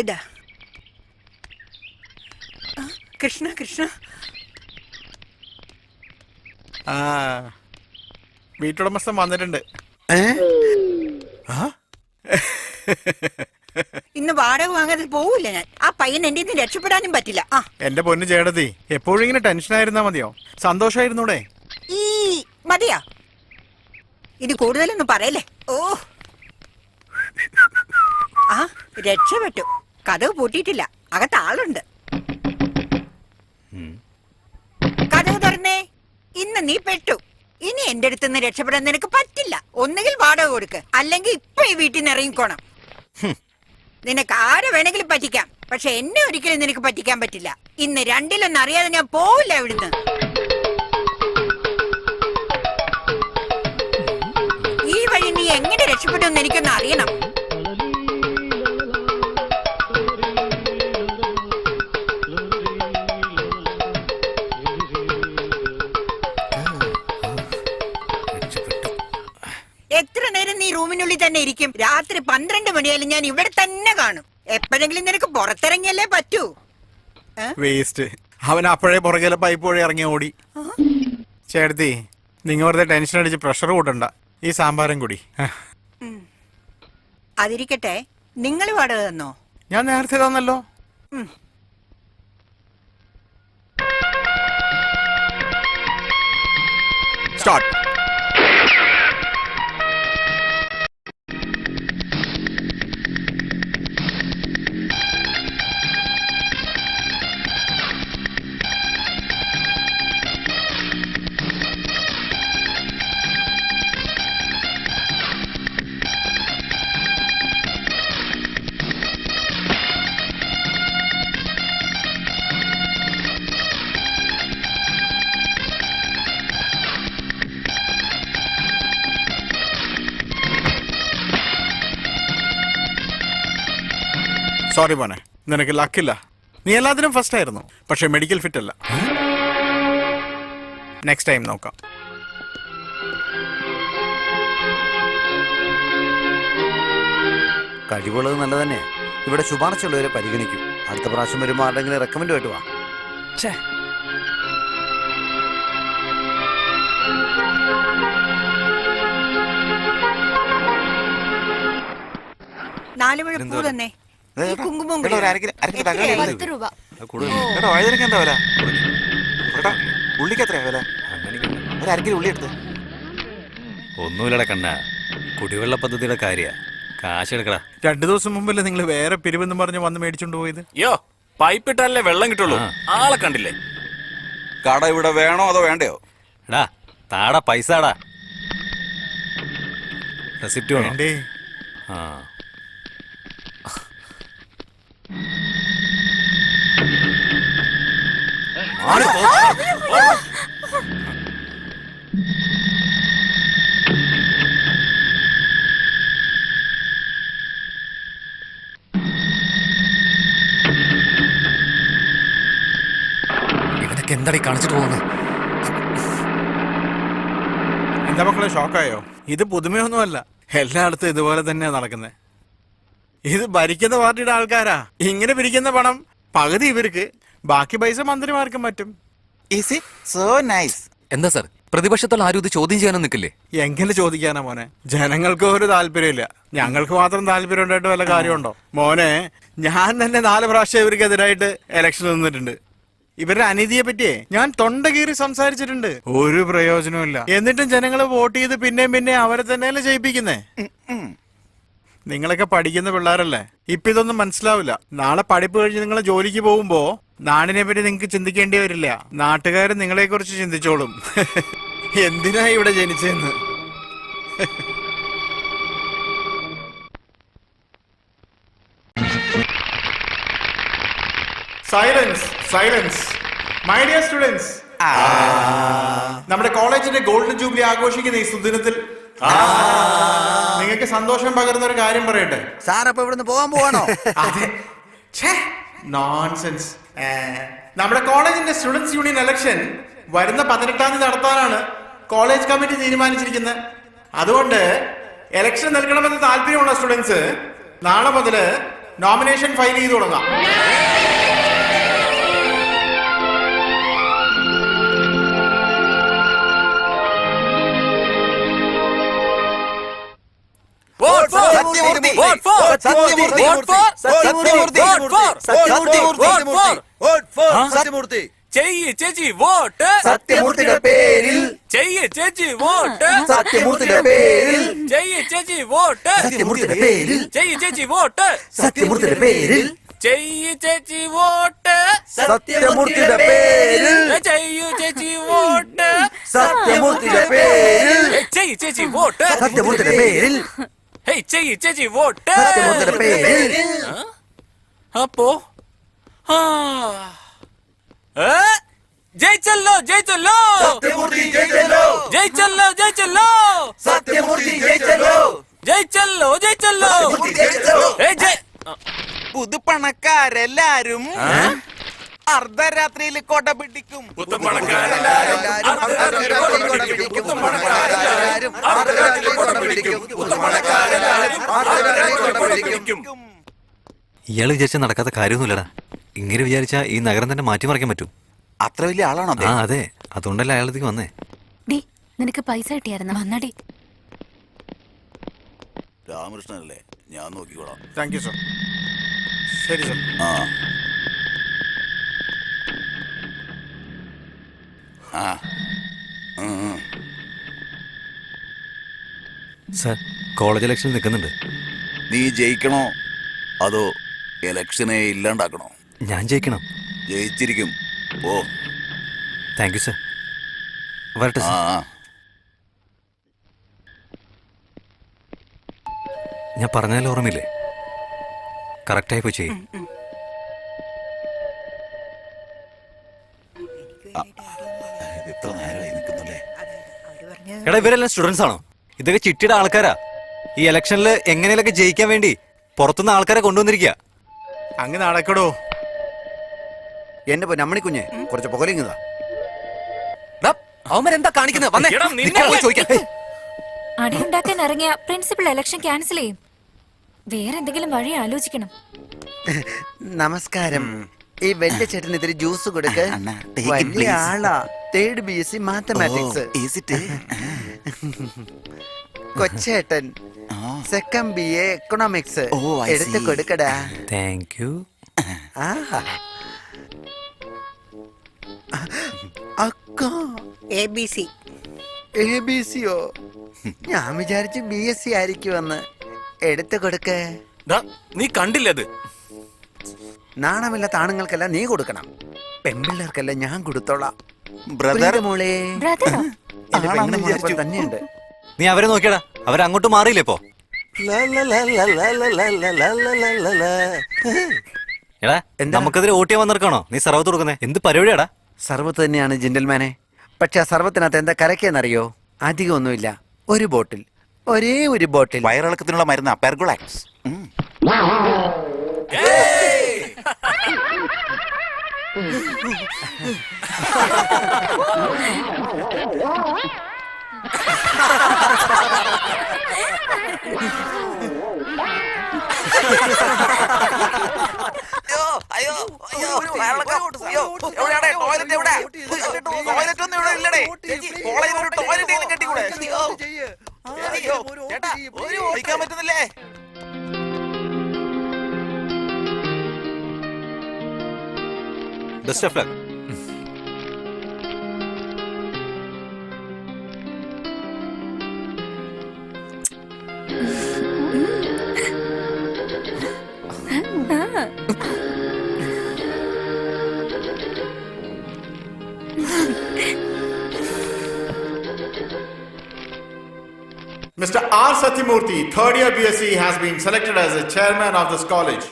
ഇതാ കൃഷ്ണ കൃഷ്ണ. ആ വീട്ടുടമസ്ഥൻ വന്നിട്ടുണ്ട്. ഇന്ന് വാടക വാങ്ങാതെ പോവില്ല ഞാൻ. ആ പയ്യൻ എന്റെ നിന്ന് രക്ഷപ്പെടാനും പറ്റില്ല. എന്റെ പൊന്നു ചേട്ടത്തി, എപ്പോഴും ഇങ്ങനെ ടെൻഷൻ ആയിരുന്നാ മതിയോ? സന്തോഷായിരുന്നൂടെ? ഈ മതിയാ, ഇനി കൂടുതലൊന്നും പറയല്ലേ. ഓ ആ രക്ഷപ്പെട്ടു. കഥവ് പൂട്ടിയിട്ടില്ല, അകത്ത് ആളുണ്ട്. കഥവ് തുറന്നേ. ഇന്ന് നീ പെട്ടു. ഇനി എന്റെ അടുത്ത് നിന്ന് രക്ഷപ്പെടാൻ നിനക്ക് പറ്റില്ല. ഒന്നുകിൽ വാടക കൊടുക്ക്, അല്ലെങ്കിൽ ഇപ്പൊ ഈ വീട്ടിൽ നിന്ന് ഇറങ്ങിക്കോണം. നിനക്ക് ആരെ വേണമെങ്കിലും പറ്റിക്കാം, പക്ഷെ എന്നെ ഒരിക്കലും നിനക്ക് പറ്റിക്കാൻ പറ്റില്ല. ഇന്ന് രണ്ടിലൊന്നും അറിയാതെ ഞാൻ പോവില്ല ഇവിടുന്ന്. ഈ വഴി നീ എങ്ങനെ രക്ഷപ്പെടുമെന്ന് എനിക്കൊന്ന് അറിയണം. എത്ര നേരം നീ റൂമിനുള്ളിൽ തന്നെ ഇരിക്കും? രാത്രി 12 മണിയായാലും ഞാൻ ഇവിടെ തന്നെ കാണും. എപ്പോഴെങ്കിലും നിനക്ക് പുറത്തിറങ്ങിയല്ലേ പറ്റൂ. വേസ്റ്റ്. അവൻ അപ്പോഴേ പുറകെ പൈപ്പ് വഴി ഇറങ്ങി ഓടി. ചേട്ടത്തി, നിങ്ങൾ വെറുതെ ടെൻഷൻ അടിച്ച് പ്രഷർ കൂട്ടണ്ട. ഈ സാമ്പാറും കൂടി. അതിരിക്കട്ടെ, നിങ്ങൾ വാടക തന്നോ? ഞാൻ നേരത്തെ തന്നല്ലോ. സ്റ്റാർട്ട്. സോറി മോനെ, നിനക്ക് ലക്കില്ല. നീ എല്ലാത്തിനും ഫസ്റ്റ് ആയിരുന്നു, പക്ഷെ മെഡിക്കൽ ഫിറ്റ് അല്ല. നെക്സ്റ്റ് ടൈം നോക്കാം. കഴിവുള്ളത് നല്ല തന്നെ. ഇവിടെ ശുപാർശയുള്ളവരെ പരിഗണിക്കും. അടുത്ത പ്രാവശ്യം വരുമ്പോൾ ആരുടെങ്കിലും റെക്കമെൻഡുമായിട്ട് വാ. നാലുമഴ പൂ തന്നെ. കുങ്കുമം ഒന്നുമില്ലട കണ്ണ, കുടിവെള്ള പദ്ധതിയുടെ കാര്യ. കാശെടുക്കടാ. 2 ദിവസം മുമ്പല്ലേ നിങ്ങൾ വേറെ പിരിവെന്ന് പറഞ്ഞ് വന്ന് മേടിച്ചോണ്ട് പോയത്? യോ, പൈപ്പ് ഇട്ടാലേ വെള്ളം കിട്ടുള്ളൂ. ആളെ കണ്ടില്ലേ? കട ഇവിടെ വേണോ അതോ വേണ്ടയോ? എടാ താടാ പൈസടാ. റെസിപ്റ്റ് വേണോ? ആ ഇവനൊക്കെ എന്താടി കാണിച്ചിട്ട് പോകുന്നത്? എന്താ മക്കളെ, ഷോക്കായോ? ഇത് പുതുമയൊന്നുമല്ല, എല്ലായിടത്തും ഇതുപോലെ തന്നെയാ നടക്കുന്നത്. ഇത് ഭരിക്കുന്ന പാർട്ടിയുടെ ആൾക്കാരാ. ഇങ്ങനെ പിരിക്കുന്ന പണം പകുതി ഇവർക്ക്, ബാക്കി പൈസ മന്ത്രിമാർക്കും പറ്റും. എന്താ സാർ, പ്രതിപക്ഷത്തുള്ള ആരും ഇത് ചോദ്യം ചെയ്യാനോ നിൽക്കില്ലേ? എങ്ങനെ ചോദിക്കാനാ മോനെ? ജനങ്ങൾക്ക് ഒരു താല്പര്യമില്ല, ഞങ്ങൾക്ക് മാത്രം താല്പര്യം ഉണ്ടായിട്ട് വല്ല കാര്യമുണ്ടോ? മോനെ, ഞാൻ തന്നെ 4 പ്രാവശ്യം ഇവർക്കെതിരായിട്ട് ഇലക്ഷൻ നിന്നിട്ടുണ്ട്. ഇവരുടെ അനീതിയെ പറ്റിയേ ഞാൻ തൊണ്ട കീറി സംസാരിച്ചിട്ടുണ്ട്. ഒരു പ്രയോജനമില്ല. എന്നിട്ടും ജനങ്ങൾ വോട്ട് ചെയ്ത് പിന്നെയും അവരെ തന്നെയല്ലേ ജയിപ്പിക്കുന്നേ. നിങ്ങളൊക്കെ പഠിക്കുന്ന പിള്ളേരല്ലേ, ഇപ്പൊ ഇതൊന്നും മനസ്സിലാവില്ല. നാളെ പഠിപ്പ് കഴിഞ്ഞ് നിങ്ങൾ ജോലിക്ക് പോകുമ്പോ നാടിനെ പറ്റി നിങ്ങൾക്ക് ചിന്തിക്കേണ്ടി വരില്ല. നാട്ടുകാർ നിങ്ങളെ കുറിച്ച് ചിന്തിച്ചോളും. എന്തിനാ ഇവിടെ ജനിച്ചെന്ന്. Silence, silence. My dear students, നമ്മുടെ കോളേജിന്റെ ഗോൾഡൻ ജൂബിലി ആഘോഷിക്കുന്ന ഈ സുദിനത്തിൽ നിങ്ങൾക്ക് സന്തോഷം പകരുന്ന ഒരു കാര്യം പറയട്ടെ. സാർ അപ്പൊ ഇവിടുന്ന് പോകാൻ പോവാണോ? അതെ. നോൺസെൻസ്. നമ്മുടെ കോളേജിന്റെ സ്റ്റുഡൻസ് യൂണിയൻ ഇലക്ഷൻ വരുന്ന 18-ാം തീയതി നടത്താനാണ് കോളേജ് കമ്മിറ്റി തീരുമാനിച്ചിരിക്കുന്നത്. അതുകൊണ്ട് ഇലക്ഷൻ നൽകണമെന്ന് താല്പര്യമുള്ള സ്റ്റുഡൻസ് നാളെ മുതൽ നോമിനേഷൻ ഫയൽ ചെയ്ത് തുടങ്ങാം. Vote for Satyamurthy. Vote for Satyamurthy. Vote for Satyamurthy. Vote for Satyamurthy. Vote for Sathyamurthy. ചെയ്യ് ചേച്ചി വോട്ട്. സത്യമൂർത്തിയുടെ പേരിൽ. ചെയ്യ് ചേച്ചി വോട്ട്. സത്യമൂർത്തിയുടെ പേരിൽ. ചെയ്യ് ചേച്ചി വോട്ട്. സത്യമൂർത്തിയുടെ പേരിൽ. ചെയ്യ് ചേച്ചി വോട്ട്. സത്യമൂർത്തിയുടെ പേരിൽ. ചെയ്യ് ചേച്ചി വോട്ട്. സത്യമൂർത്തിയുടെ പേരിൽ. ചെയ്യ് ചേച്ചി വോട്ട്. സത്യമൂർത്തിയുടെ പേരിൽ. ചെയ്യ് ചേച്ചി വോട്ട്. സത്യമൂർത്തിയുടെ പേരിൽ. ഹേയ് ചെയ്യ് ചേച്ചി വോട്ട്. സത്യമൂർത്തിയുടെ പേരിൽ. അപ്പോ ജയിച്ചല്ലോ ജയിച്ചല്ലോ സത്യമൂർത്തി ജയിച്ചല്ലോ. ജയിച്ചല്ലോ ജയിച്ചല്ലോ സത്യമൂർത്തി ജയിച്ചല്ലോ. ജയിച്ചല്ലോ ജയിച്ചല്ലോ പുതുപ്പണക്കാരെല്ലാരും അർദ്ധരാത്രിയിൽ കൊട പിടിക്കും. ഇയാള് വിചാരിച്ചാൽ നടക്കാത്ത കാര്യമൊന്നുമില്ലടാ. ഇങ്ങനെ വിചാരിച്ചാ ഈ നഗരം തന്നെ മാറ്റിമറിക്കാൻ പറ്റും. അത്ര വലിയ ആളാണോ ആ അതെ, അതുകൊണ്ടല്ലേ അയാളത്തേക്ക് വന്നേ. ഡി നിനക്ക് പൈസ കിട്ടിയായിരുന്നു വന്നടി. രാമകൃഷ്ണനല്ലേ, ഞാൻ നോക്കിക്കോളാം. Thank you sir. ശരി സർ. സാർ കോളേജ് ഇലക്ഷനിൽ നിൽക്കുന്നുണ്ട്. നീ ജയിക്കണോ അതോ ഇലക്ഷനെ ഇല്ലാണ്ടാക്കണോ? ഞാൻ ജയിക്കണം. ജയിച്ചിരിക്കും. ഓ താങ്ക് യു സാർ. വരട്ടെ ആ സാർ. ഞാൻ പറഞ്ഞാലും ഓർമ്മയില്ലേ? കറക്റ്റായി പോയി ചെയ്യും. എത്ര നേരമായി നിൽക്കുന്നുല്ലേ? എടാ ഇവരെല്ലാം സ്റ്റുഡൻസ് ആണോ? ഇതൊക്കെ ചിട്ടിയുടെ ആൾക്കാരാ. ഈ ഇലക്ഷനിൽ എങ്ങനെയൊക്കെ ജയിക്കാൻ വേണ്ടി പുറത്തുനിന്ന് ആൾക്കാരെ കൊണ്ടുവന്നിരിക്കുക. അങ്ങ് നടക്കടോ. എന്റെ പൊന്നമ്മണിക്കുഞ്ഞെ, കുറച്ച് പുകലിങ്ങതാ. അവന്മാരെന്താ കാണിക്കുന്നത്? വന്നേ. എടാ, നിന്നെ നിൽക്കാൻ പോയി ചോദിക്കാം. അടിയുണ്ടാക്കാൻ ഇറങ്ങിയ പ്രിൻസിപ്പൽ ഇലക്ഷൻ ക്യാൻസൽ ചെയ്യും. വേറെ എന്തെങ്കിലും വഴി ആലോചിക്കണം. നമസ്കാരം. ഈ വലിയ ചേട്ടനെതിരെ ജ്യൂസ് കൊടുക്ക്. വലിയ ആളാ. 3rd BSc mathematics. കൊച്ചേട്ടൻ 2nd BA എക്കണോമിക്സ്. എടുത്ത് കൊടുക്കടാ. Thank you. അക്ക ABC. ABCയോ? ഞാൻ വിചാരിച്ചു BSc ആയിരിക്കുമെന്ന്. എടുത്ത് കൊടുക്ക്. നീ കണ്ടില്ലത്? നാണമില്ലാത്ത ആണുങ്ങൾക്കെല്ലാം നീ കൊടുക്കണം. പെൺപിള്ളേർക്കെല്ലാം ഞാൻ കൊടുത്തോളാം. ബ്രദർ മോളെ ബ്രദറോ? എന്റെ പെണ്ണിനെ മോളെ തന്നെയുണ്ട്. നീ അവരെ നോക്കിയടാ. അവരങ്ങോട്ട് മാറിയില്ലേ ഇപ്പോ? എടാ എന്താ? നമുക്കെതിരെ വോട്ട് ചെയ്യാൻ വന്നിരിക്കണോ നീ സർവത്ത് കൊടുക്കുന്നേ? എന്ത് പരിപാടിയാടാ? സർവത്ത് തന്നെയാണ് ജെന്റിൽമാനെ. പക്ഷെ ആ സർവത്തിനകത്ത് എന്താ കരക്കെന്നറിയോ? അധികം ഒന്നുമില്ല. ഒരു ബോട്ടിൽ, ഒരേ ഒരു ബോട്ടിൽ. വയറിളക്കത്തിനുള്ള മരുന്ന് പെർഗുളാക്സ്. പറ്റുന്നില്ലേ? Best of luck. Mr. R. Satyamurthy, 3rd year BSc, has been selected as the chairman of this college.